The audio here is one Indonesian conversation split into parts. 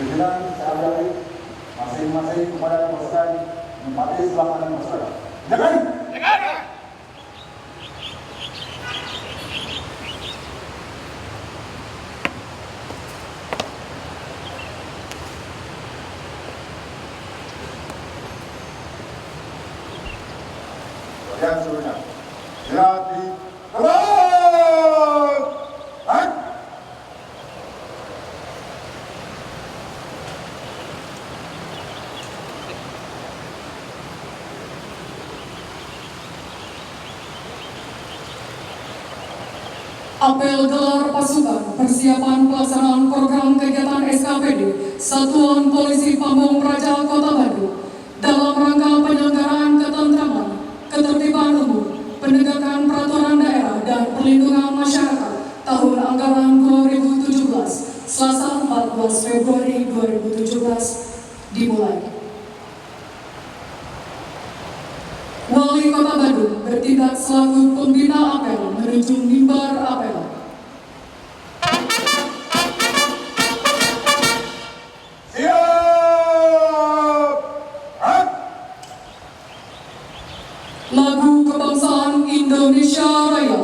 Pimpinan saya ambil masing-masing kepada pasukan menempati sebelah kanan pasukan. Jangan! Bagian seluruhnya. Gerak di terbang! Apel gelar pasukan persiapan pelaksanaan program kegiatan SKPD Satuan Polisi Pamung Praja Kota Bandung dalam rangka penyelenggaraan ketentraman, ketertiban umum, penegakan peraturan daerah dan perlindungan masyarakat tahun anggaran 2017 Selasa 14 Februari 2017 dimulai. Wali Kota Bandung bertindak selaku pembina apel menuju mimbar apel. Siap! Lagu Kebangsaan Indonesia Raya.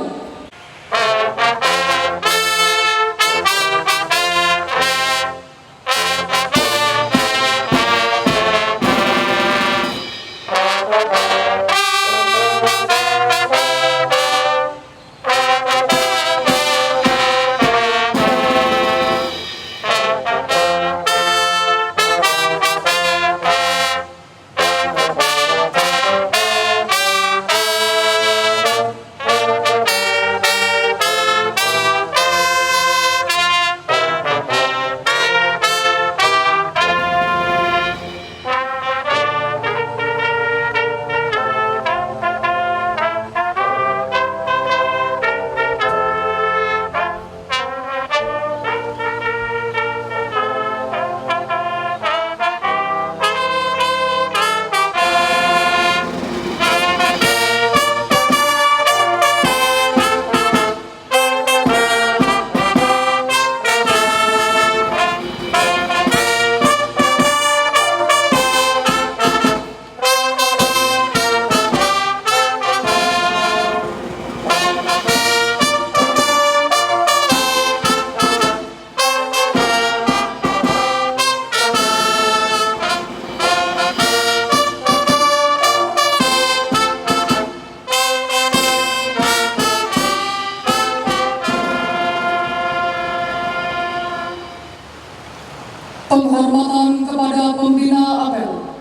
Penghormatan kepada pembina apel.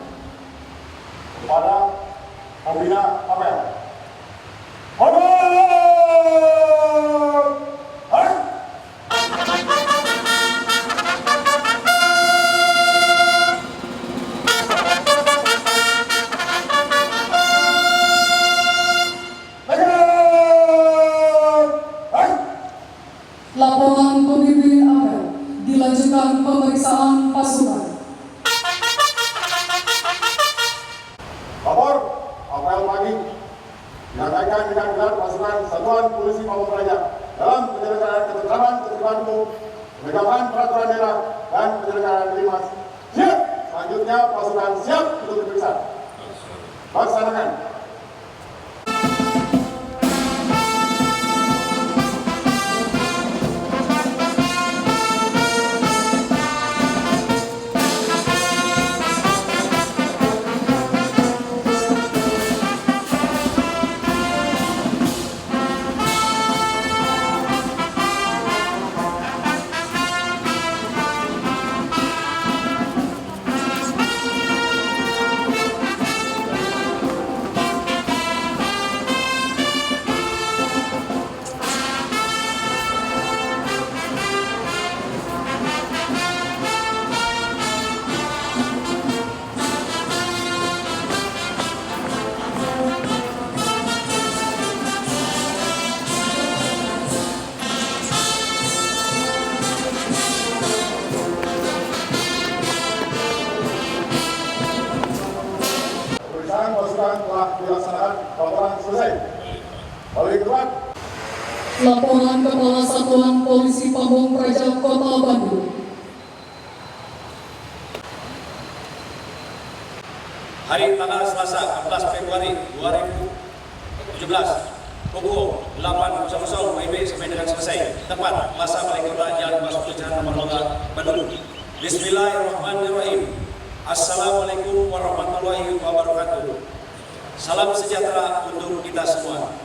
Kepada pembina apel. Hormat! Hai! Laporan pemimpin apel. Dilanjutkan pemeriksaan pasukan. Lapor, apel pagi disampaikan dengan gelar pasukan Satuan Polisi Pamung Praja dalam penyelenggaraan ketentraman, ketertiban umum, penegakan peraturan daerah dan penyelenggaraan Limas. Siap. Selanjutnya pasukan siap untuk diperiksa. Laksanakan. telah dilaksanakan, laporan selesai. Oleh keluar. Laporan Kepala Satuan Polisi Pamung Praja Kota Bandung. hari tanggal Selasa 14 Februari 2017 pukul 8.00 WIB sampai dengan selesai. Tepat masa Balai Kota Jalan Masuk Jalan Nomor 2 Bandung. Bismillahirrahmanirrahim. Assalamualaikum warahmatullahi wabarakatuh. Salam sejahtera untuk kita semua.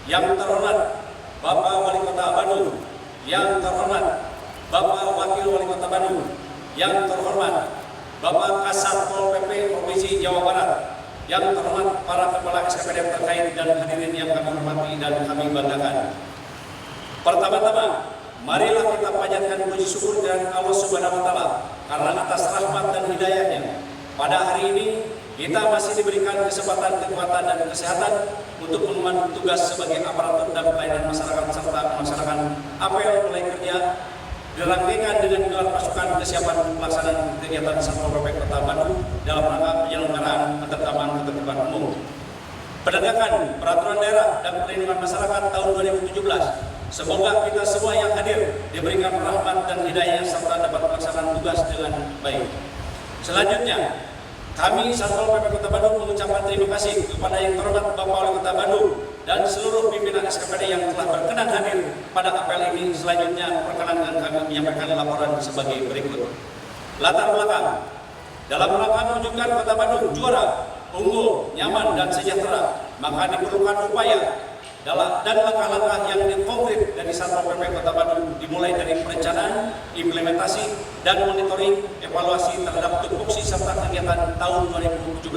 Yang terhormat Bapak Wali Kota Bandung, yang terhormat Bapak Wakil Wali Kota Bandung, yang terhormat Bapak Kasat Pol PP Provinsi Jawa Barat, yang terhormat para kepala SKPD terkait dan hadirin yang kami hormati dan kami banggakan. Pertama-tama, marilah kita panjatkan puji syukur dan Allah Subhanahu wa taala karena atas rahmat dan hidayahnya. Pada hari ini kita masih diberikan kesempatan, kekuatan dan kesehatan untuk mengemban tugas sebagai aparatur dan pelayanan masyarakat serta melaksanakan apel mulai kerja dirangkaikan dengan gelar pasukan kesiapan pelaksanaan kegiatan Satpol PP Kota Bandung dalam rangka penyelenggaraan ketertiban umum, penegakan peraturan daerah dan perlindungan masyarakat tahun 2017. Semoga kita semua yang hadir diberikan rahmat dan hidayah serta dapat melaksanakan tugas dengan baik. Selanjutnya, kami Satpol PP Kota Bandung mengucapkan terima kasih kepada yang terhormat Bapak Wali Kota Bandung dan seluruh pimpinan SKPD yang telah berkenan hadir pada apel ini. Selanjutnya, perkenankan kami menyampaikan laporan sebagai berikut. Latar belakang, dalam rangka mewujudkan Kota Bandung juara, unggul, nyaman dan sejahtera, maka diperlukan upaya dan langkah-langkah yang konkret dari Satpol PP Kota Bandung, dimulai dari perencanaan, implementasi, dan monitoring evaluasi terhadap tupoksi serta kegiatan tahun 2017.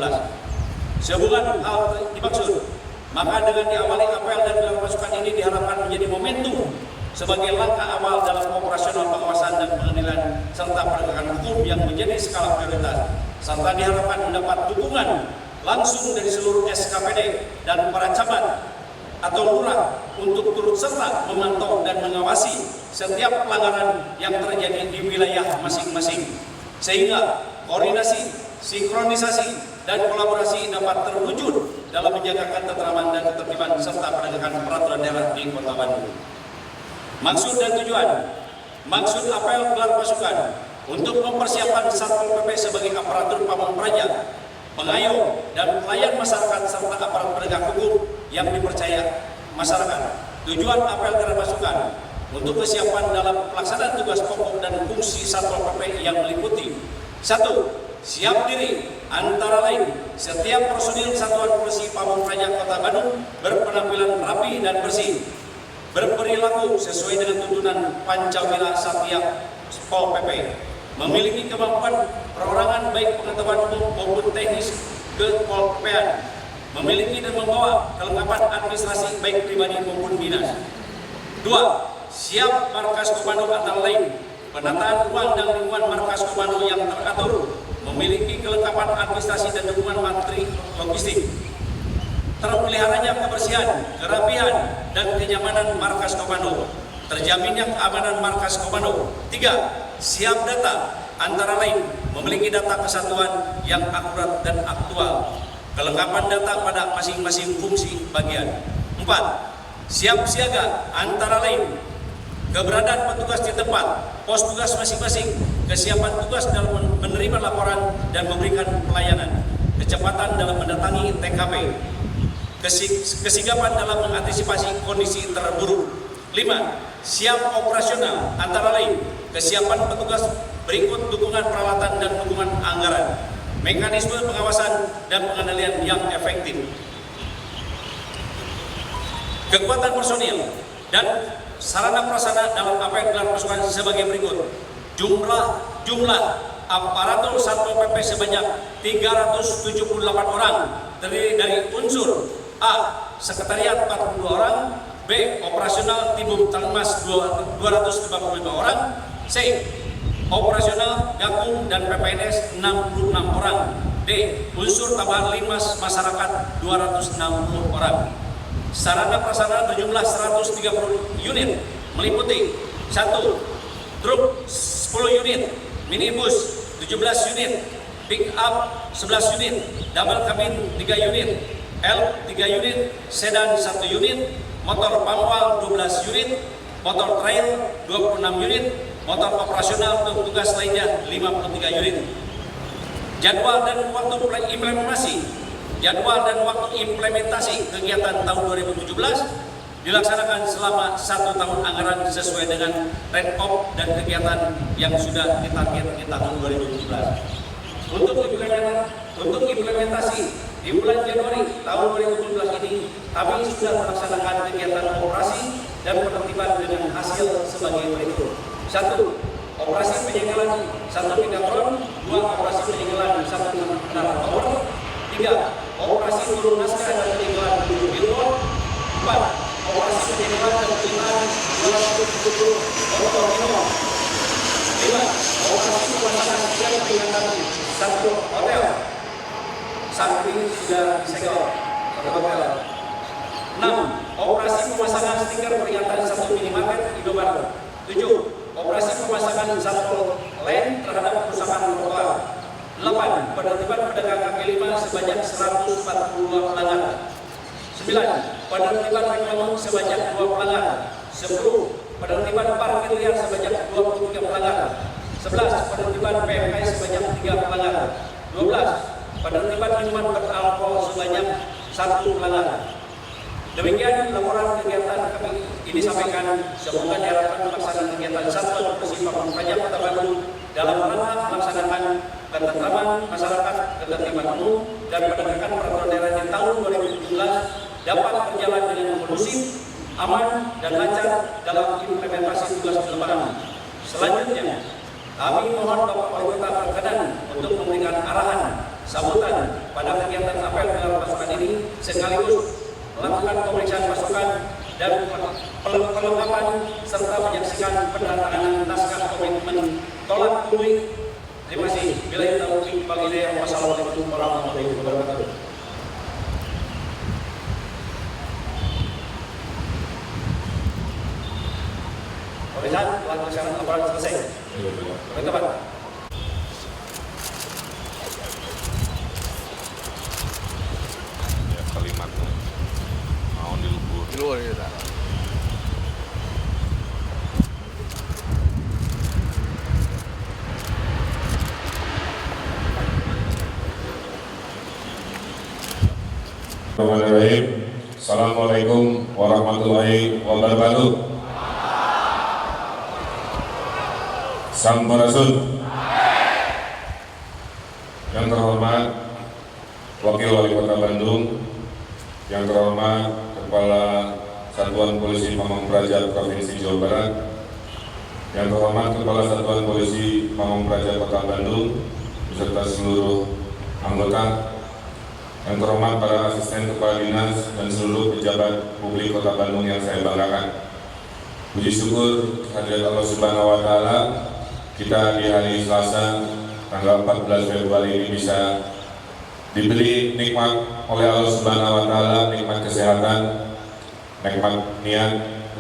Sehubungan hal dimaksud, maka dengan diawali apel dan gelar pasukan ini diharapkan menjadi momentum sebagai langkah awal dalam operasional pengawasan dan pengendalian serta penegakan hukum yang menjadi skala prioritas, serta diharapkan mendapat dukungan langsung dari seluruh SKPD dan para camat atau lurah untuk turut serta memantau dan mengawasi setiap pelanggaran yang terjadi di wilayah masing-masing, sehingga koordinasi, sinkronisasi, dan kolaborasi dapat terwujud dalam menjaga ketentraman dan ketertiban serta penegakan peraturan daerah di Kota Bandung. Maksud dan tujuan, maksud apel gelar pasukan untuk mempersiapkan Satpol PP sebagai aparatur pamong praja, pengayom dan pelayan masyarakat serta aparat penegak hukum yang dipercaya masyarakat. Tujuan apel gelar pasukan untuk kesiapan dalam pelaksanaan tugas pokok dan fungsi Satpol PP yang meliputi: 1. Siap diri, antara lain setiap personil Satuan Polisi Pamong Praja Kota Bandung berpenampilan rapi dan bersih, berperilaku sesuai dengan tuntunan Pancawira Satya Pol PP, memiliki kemampuan perorangan baik pengetahuan umum maupun teknis kepolpean, memiliki dan membawa kelengkapan administrasi baik pribadi maupun dinas. 2. Siap markas komando antara lain penataan ruang dan lingkungan markas komando yang teratur, memiliki kelengkapan administrasi dan dukungan materi logistik, terpeliharanya kebersihan, kerapihan, dan kenyamanan markas komando, terjaminnya keamanan markas komando. 3. Siap data, antara lain memiliki data kesatuan yang akurat dan aktual, kelengkapan data pada masing-masing fungsi bagian. 4. Siap siaga, antara lain keberadaan petugas di tempat pos tugas masing-masing, kesiapan tugas dalam menerima laporan dan memberikan pelayanan, kecepatan dalam mendatangi TKP, kesigapan dalam mengantisipasi kondisi terburuk. 5. Siap operasional, antara lain kesiapan petugas berikut: dukungan peralatan dan dukungan anggaran, mekanisme pengawasan dan pengendalian yang efektif, kekuatan personil dan sarana prasarana dalam apel gelar pasukan sebagai berikut: jumlah aparatur Satpol PP sebanyak 378 orang, terdiri dari unsur A. Sekretariat 42 orang, B. Operasional Timum Talmas 255 orang, C. Operasional Gakum dan PPNS 66 orang, D. Unsur tambahan Linmas Masyarakat 260 orang. Sarana prasarana berjumlah 130 unit, meliputi: 1. Truk 10 unit, minibus 17 unit, pick up 11 unit, double cabin 3 unit, L 3 unit, sedan 1 unit, motor pamwal 12 unit, motor trail 26 unit, motor operasional untuk tugas lainnya 53 unit. Jadwal dan waktu implementasi kegiatan tahun 2017 dilaksanakan selama 1 tahun anggaran sesuai dengan trend off dan kegiatan yang sudah ditarget di tahun 2017. Untuk implementasi di bulan Januari tahun 2017 ini, kami sudah melaksanakan kegiatan operasi dan penertiban dengan hasil sebagai berikut. 1. Operasi penyegelan 1 megatron, 2. Operasi penyegelan 1 menara tower, 3. Operasi turun naskah dan penyegelan 7 billboard, 4. Operasi penyegelan dan penyegelan 270 otorino, 5. Operasi pemasangan tiang peringatan 1 hotel. Saat ini sudah disegel 1 hotel. 6. Operasi pemasangan stiker peringatan 1 minimarket Indomaret. 7. Operasi pemasangan satpol lain terhadap kerusakan trotoar. 8. Penertiban pedagang kaki lima sebanyak 142 pelanggar. 9. Penertiban reklame sebanyak 2 pelanggar. 10. Penertiban parkir liar sebanyak 23 pelanggar. 11. Penertiban PMK sebanyak 3 pelanggar. 12. Penertiban minuman beralkohol sebanyak 1 pelanggar. Demikian laporan kegiatan kami ini sampaikan. Semoga diharapkan pelaksanaan kegiatan Satuan Polisi Pamung Praja Kota Bandung dalam rangka melaksanakan ketentraman masyarakat, ketertiban umum, dan penegakan peraturan daerah di tahun 2017 dapat berjalan dengan kondusif, aman, dan lancar dalam implementasi tugas ke depan. Selanjutnya, kami mohon Bapak Wali Kota berkenan untuk memberikan arahan sambutan pada kegiatan apel gelar pasukan ini, sekaligus melakukan pemeriksaan pasukan dan perlengkapan serta menyaksikan penandatanganan naskah komitmen tolak ukur. Terima kasih. Billahi taufiq wal hidayah. Wassalamualaikum warahmatullahi wabarakatuh. Pemeriksaan telah dilaksanakan, laporan selesai. Teman-teman. Kalimatnya mau di luar ya. Bismillahirrahmanirrahim. Assalamualaikum warahmatullahi wabarakatuh. Sampurasun. Yang terhormat Wakil Wali Kota Bandung, yang terhormat Kepala Satuan Polisi Pamung Praja Provinsi Jawa Barat, yang terhormat Kepala Satuan Polisi Pamung Praja Kota Bandung beserta seluruh anggota, yang terhormat para asisten kepala dinas dan seluruh pejabat publik Kota Bandung yang saya banggakan. Puji syukur kehadirat Allah Subhanahu wa Ta'ala, kita di hari Selasa tanggal 14 Februari ini bisa diberi nikmat oleh Allah Subhanahu wa Ta'ala, nikmat kesehatan, nikmat niat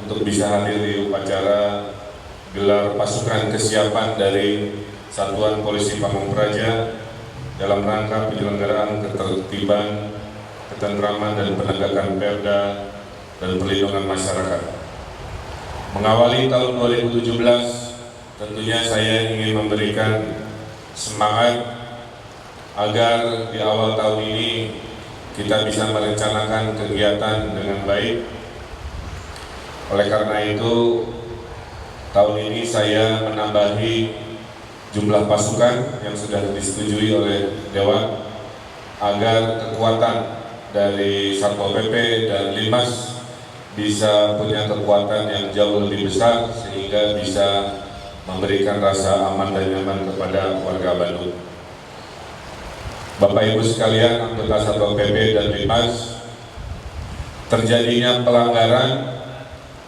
untuk bisa hadir di upacara gelar pasukan kesiapan dari Satuan Polisi Pamung Praja dalam rangka penyelenggaraan ketertiban, ketentraman, dan penegakan perda dan perlindungan masyarakat. Mengawali tahun 2017, tentunya saya ingin memberikan semangat agar di awal tahun ini kita bisa merencanakan kegiatan dengan baik. Oleh karena itu, tahun ini saya menambahi jumlah pasukan yang sudah disetujui oleh Dewan agar kekuatan dari Satpol PP dan Linmas bisa punya kekuatan yang jauh lebih besar sehingga bisa memberikan rasa aman dan nyaman kepada warga Bandung. Bapak Ibu sekalian, anggota Satpol PP dan Linmas, terjadinya pelanggaran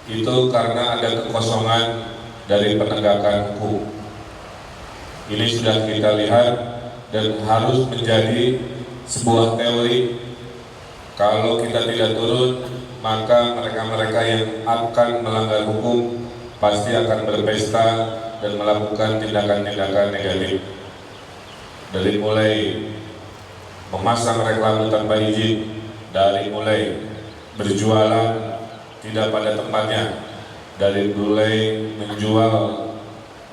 itu karena ada kekosongan dari penegakan hukum. Ini sudah kita lihat dan harus menjadi sebuah teori. Kalau kita tidak turun, maka mereka-mereka yang akan melanggar hukum pasti akan berpesta dan melakukan tindakan-tindakan negatif. Dari mulai memasang reklame tanpa izin, dari mulai berjualan tidak pada tempatnya, dari mulai menjual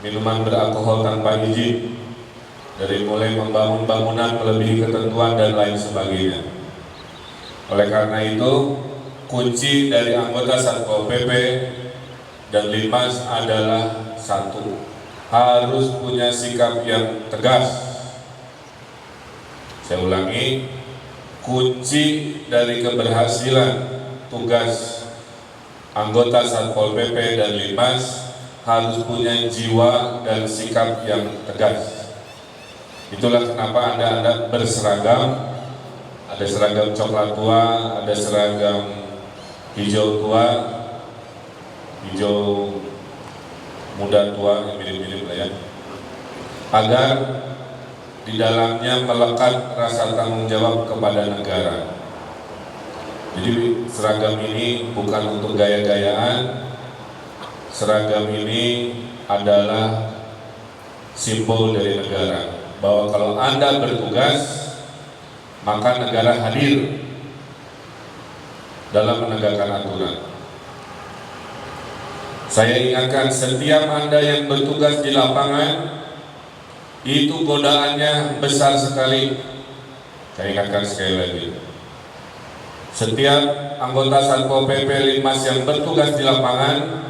minuman beralkohol tanpa izin, dari mulai membangun bangunan melebihi ketentuan dan lain sebagainya. Oleh karena itu, kunci dari anggota Satpol PP dan Linmas adalah satu, harus punya sikap yang tegas. Saya ulangi, kunci dari keberhasilan tugas anggota Satpol PP dan Linmas harus punya jiwa dan sikap yang tegas. Itulah kenapa Anda berseragam, ada seragam coklat tua, ada seragam hijau tua, hijau muda tua, yang mirip-mirip lah ya, agar di dalamnya melekat rasa tanggung jawab kepada negara. Jadi seragam ini bukan untuk gaya-gayaan, seragam ini adalah simbol dari negara, bahwa kalau Anda bertugas, maka negara hadir dalam menegakkan aturan. Saya ingatkan, setiap Anda yang bertugas di lapangan, itu godaannya besar sekali. Saya ingatkan sekali lagi, setiap anggota Satpol PP Linmas yang bertugas di lapangan,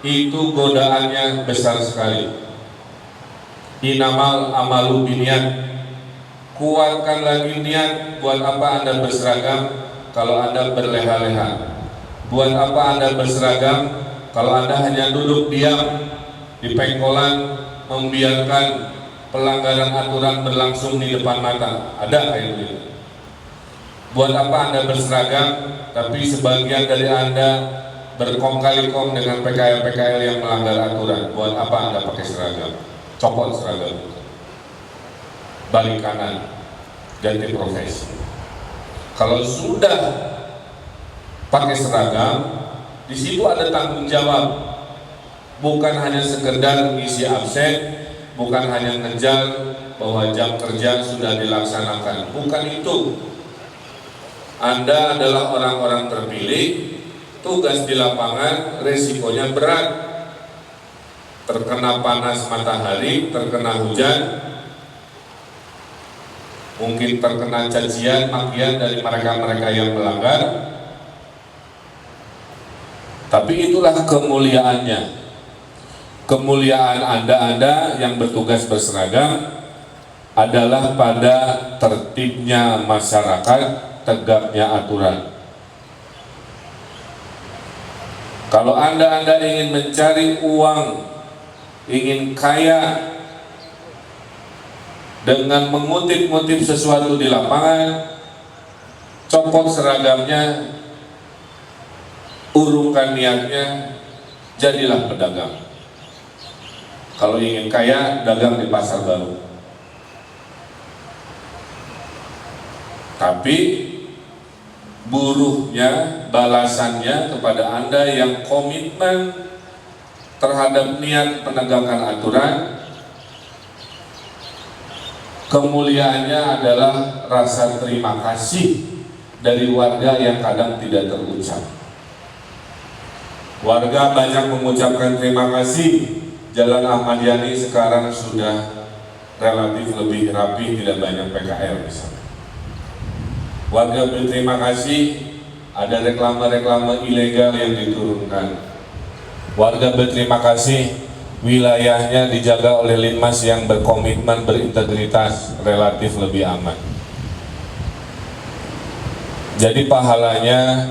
itu godaannya besar sekali. Inamal amalu biniat. Kuatkan lagi niat. Buat apa Anda berseragam kalau Anda berleha-leha? Buat apa Anda berseragam kalau Anda hanya duduk diam di pengkolan, membiarkan pelanggaran aturan berlangsung di depan mata? Ada kayak gitu. Buat apa Anda berseragam tapi sebagian dari Anda berkong kali kong dengan PKL-PKL yang melanggar aturan? Buat apa Anda pakai seragam? Copot seragam itu, balik kanan, ganti profesi. Kalau sudah pakai seragam, di situ ada tanggung jawab, bukan hanya sekedar isi absen, bukan hanya ngejar bahwa jam kerja sudah dilaksanakan, bukan itu. Anda adalah orang-orang terpilih, tugas di lapangan resikonya berat. Terkena panas matahari, terkena hujan, mungkin terkena cacian, makian dari mereka-mereka yang melanggar. Tapi itulah kemuliaannya. Kemuliaan Anda yang bertugas berseragam adalah pada tertibnya masyarakat, tegaknya aturan. Kalau Anda ingin mencari uang, ingin kaya dengan mengutip-ngutip sesuatu di lapangan, copot seragamnya, urungkan niatnya, jadilah pedagang. Kalau ingin kaya, dagang di pasar baru. Tapi buruhnya, balasannya kepada Anda yang komitmen terhadap niat penegakan aturan, kemuliaannya adalah rasa terima kasih dari warga yang kadang tidak terucap. Warga banyak mengucapkan terima kasih. Jalan Ahmad Yani sekarang sudah relatif lebih rapi, tidak banyak PKL misalnya. Warga berterima kasih, ada reklame-reklame ilegal yang diturunkan. Warga berterima kasih, wilayahnya dijaga oleh Linmas yang berkomitmen, berintegritas, relatif lebih aman. Jadi pahalanya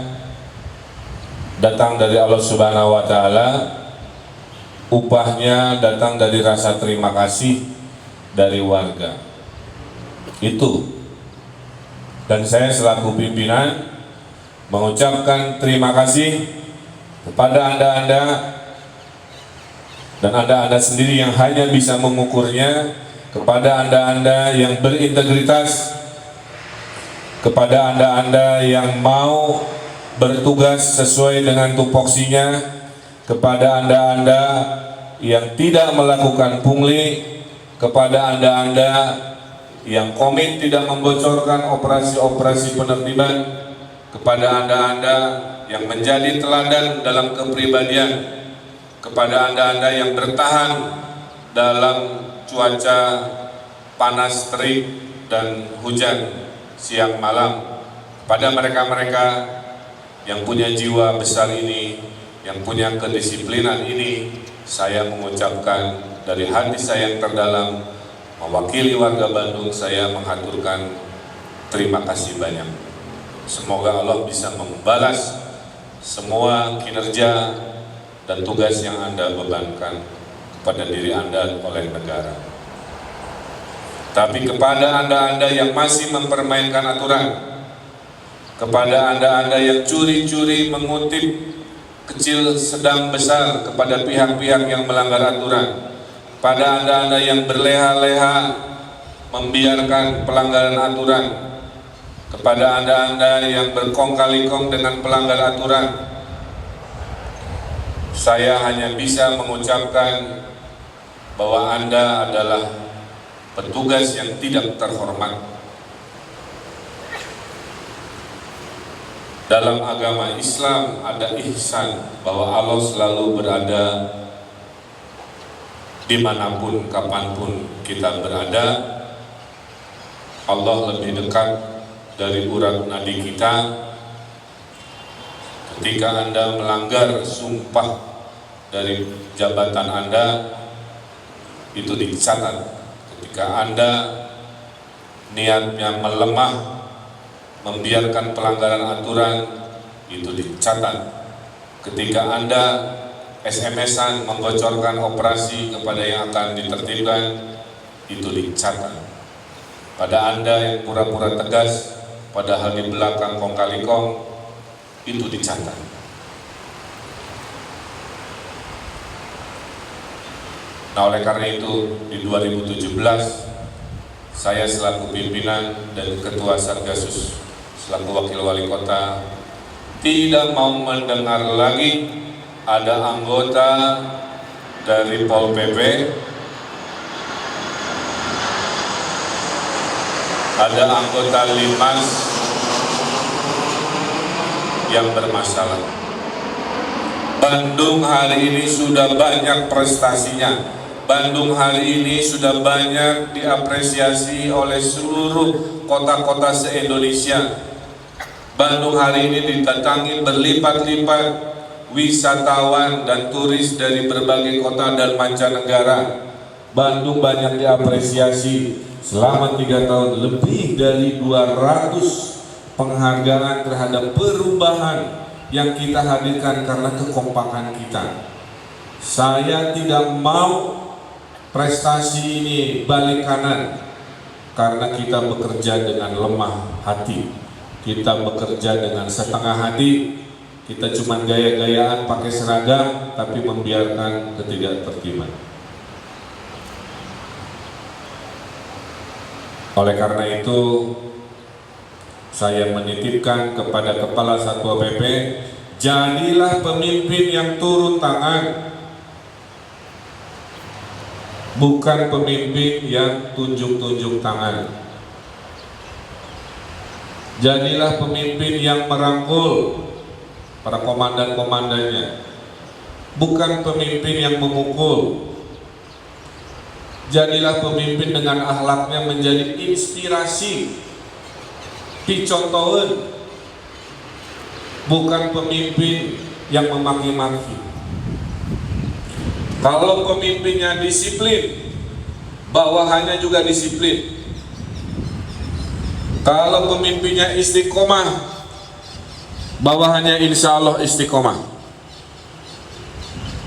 datang dari Allah Subhanahu wa Ta'ala, upahnya datang dari rasa terima kasih dari warga. Itu. Dan saya selaku pimpinan mengucapkan terima kasih kepada Anda dan Anda sendiri yang hanya bisa mengukurnya, kepada Anda yang berintegritas, kepada Anda yang mau bertugas sesuai dengan tupoksinya, kepada Anda yang tidak melakukan pungli, kepada Anda yang komit tidak membocorkan operasi-operasi penertiban, kepada Anda yang menjadi teladan dalam kepribadian, kepada Anda yang bertahan dalam cuaca panas terik dan hujan siang malam, pada mereka-mereka yang punya jiwa besar ini, yang punya kedisiplinan ini, saya mengucapkan dari hati saya yang terdalam, mewakili warga Bandung, saya menghaturkan terima kasih banyak. Semoga Allah bisa membalas semua kinerja dan tugas yang Anda bebankan kepada diri Anda oleh negara. Tapi kepada Anda-Anda yang masih mempermainkan aturan, kepada Anda-Anda yang curi-curi mengutip kecil, sedang, besar kepada pihak-pihak yang melanggar aturan, pada Anda-Anda yang berleha-leha membiarkan pelanggaran aturan, kepada Anda-Anda yang berkong kali kong dengan pelanggar aturan, saya hanya bisa mengucapkan bahwa Anda adalah petugas yang tidak terhormat. Dalam agama Islam ada ihsan, bahwa Allah selalu berada dimanapun, kapanpun kita berada. Allah lebih dekat dari urat nadi kita. Ketika Anda melanggar sumpah dari jabatan Anda, itu dicatat. Ketika Anda niatnya melemah, membiarkan pelanggaran aturan, itu dicatat. Ketika Anda SMS-an membocorkan operasi kepada yang akan ditertibkan, itu dicatat. Pada Anda yang pura-pura tegas, padahal di belakang kong kali kong, itu dicatat. Nah, oleh karena itu di 2017 saya selaku pimpinan dan ketua Satgasus selaku wakil wali kota tidak mau mendengar lagi ada anggota dari Pol PP, ada anggota Limas yang bermasalah. Bandung hari ini sudah banyak prestasinya. Bandung hari ini sudah banyak diapresiasi oleh seluruh kota-kota se-Indonesia. Bandung hari ini didatangi berlipat-lipat wisatawan dan turis dari berbagai kota dan mancanegara. Bandung banyak diapresiasi selama 3 tahun, lebih dari 200 penghargaan terhadap perubahan yang kita hadirkan karena kekompakan kita. Saya tidak mau prestasi ini balik kanan karena kita bekerja dengan lemah hati, kita bekerja dengan setengah hati, kita cuma gaya-gayaan pakai seragam tapi membiarkan ketidaktertiban. Oleh karena itu saya menitipkan kepada Kepala Satpol PP, jadilah pemimpin yang turun tangan, bukan pemimpin yang tunjuk-tunjuk tangan. Jadilah pemimpin yang merangkul para komandan-komandannya, bukan pemimpin yang memukul. Jadilah pemimpin dengan akhlaknya menjadi inspirasi, dicontohin, bukan pemimpin yang memaki-maki. Kalau pemimpinnya disiplin, bawahannya juga disiplin. Kalau pemimpinnya istiqomah, bawahannya insya Allah istiqomah.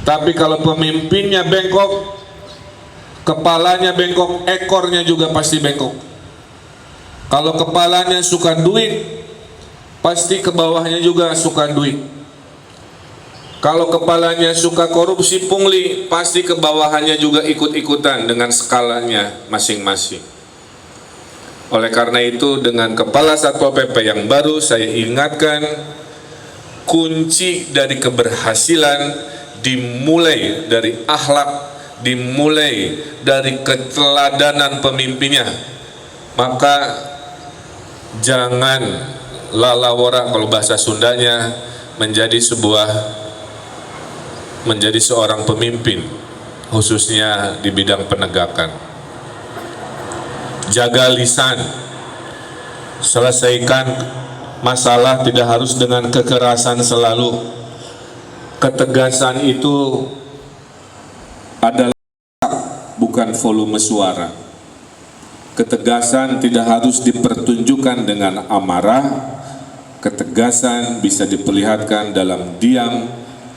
Tapi kalau pemimpinnya bengkok, kepalanya bengkok, ekornya juga pasti bengkok. Kalau kepalanya suka duit, pasti ke bawahnya juga suka duit. Kalau kepalanya suka korupsi pungli, pasti ke bawahannya juga ikut-ikutan dengan skalanya masing-masing. Oleh karena itu, dengan Kepala Satpol PP yang baru, saya ingatkan, kunci dari keberhasilan dimulai dari akhlak, dimulai dari keteladanan pemimpinnya. Maka jangan lalawora, kalau bahasa Sundanya, menjadi seorang pemimpin, khususnya di bidang penegakan. jaga lisan, selesaikan masalah tidak harus dengan kekerasan selalu. Ketegasan itu adalah bukan volume suara. Ketegasan tidak harus dipertunjukkan dengan amarah. Ketegasan bisa diperlihatkan dalam diam,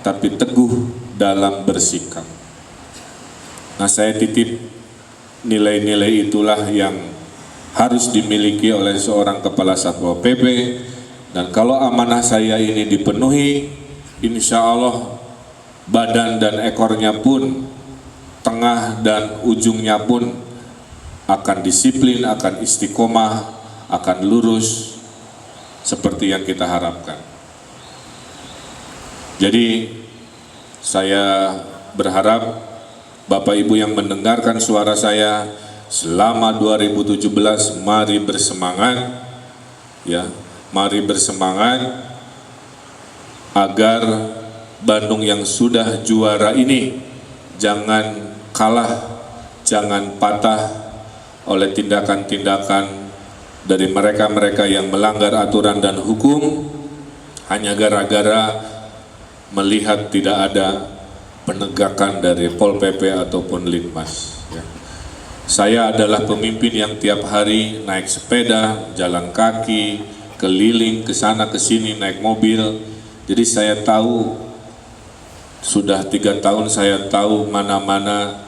tapi teguh dalam bersikap. Nah, saya titip nilai-nilai itulah yang harus dimiliki oleh seorang kepala Satpol PP, dan kalau amanah saya ini dipenuhi, insya Allah badan dan ekornya pun, tengah dan ujungnya pun akan disiplin, akan istiqomah, akan lurus seperti yang kita harapkan. Jadi saya berharap Bapak Ibu yang mendengarkan suara saya selama 2017, mari bersemangat, ya, mari bersemangat agar Bandung yang sudah juara ini jangan kalah, jangan patah oleh tindakan-tindakan dari mereka-mereka yang melanggar aturan dan hukum hanya gara-gara melihat tidak ada penegakan dari Pol PP ataupun Linmas. Ya. Saya adalah pemimpin yang tiap hari naik sepeda, jalan kaki, keliling ke sana ke sini naik mobil. Jadi saya tahu, sudah 3 tahun saya tahu mana-mana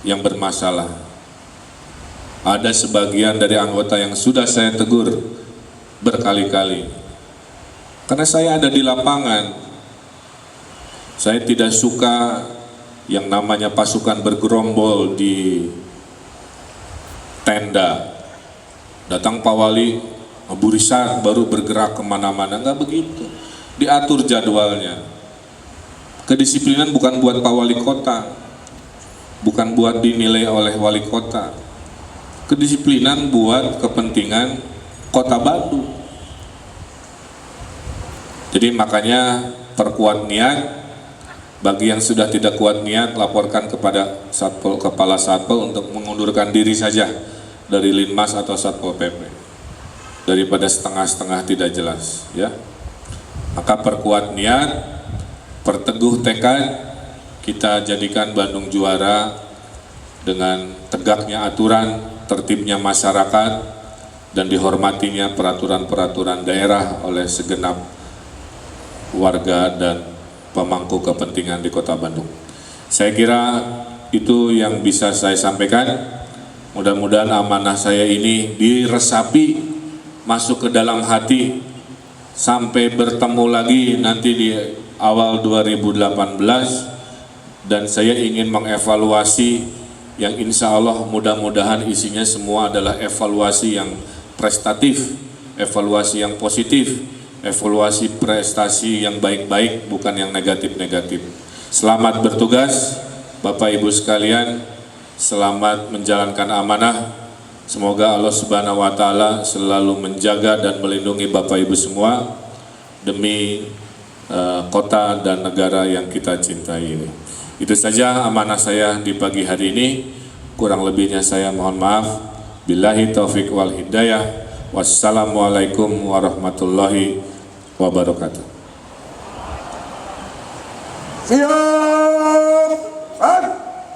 yang bermasalah. Ada sebagian dari anggota yang sudah saya tegur berkali-kali. Karena saya ada di lapangan. Saya tidak suka yang namanya pasukan bergerombol di tenda. Datang Pak Wali, burisan baru bergerak kemana-mana. Enggak begitu. Diatur jadwalnya. Kedisiplinan bukan buat Pak Wali Kota, bukan buat dinilai oleh Wali Kota. Kedisiplinan buat kepentingan Kota Bandung. Jadi makanya perkuat niat. Bagi yang sudah tidak kuat niat, laporkan kepada Satpol, Kepala Satpol untuk mengundurkan diri saja dari Linmas atau Satpol PP, daripada setengah-setengah tidak jelas, ya. Maka perkuat niat, perteguh tekad, kita jadikan Bandung juara dengan tegaknya aturan, tertibnya masyarakat, dan dihormatinya peraturan-peraturan daerah oleh segenap warga dan pemangku kepentingan di Kota Bandung. Saya kira itu yang bisa saya sampaikan. Mudah-mudahan amanah saya ini diresapi, masuk ke dalam hati, sampai bertemu lagi nanti di awal 2018, dan saya ingin mengevaluasi yang insya Allah mudah-mudahan isinya semua adalah evaluasi yang prestatif, evaluasi yang positif, evaluasi prestasi yang baik-baik, bukan yang negatif-negatif. Selamat bertugas Bapak Ibu sekalian, selamat menjalankan amanah. Semoga Allah Subhanahu wa Ta'ala selalu menjaga dan melindungi Bapak Ibu semua demi kota dan negara yang kita cintai ini. Itu saja amanah saya di pagi hari ini. Kurang lebihnya saya mohon maaf. Billahi taufiq wal hidayah. Wassalamualaikum warahmatullahi wabarakatuh. Siap!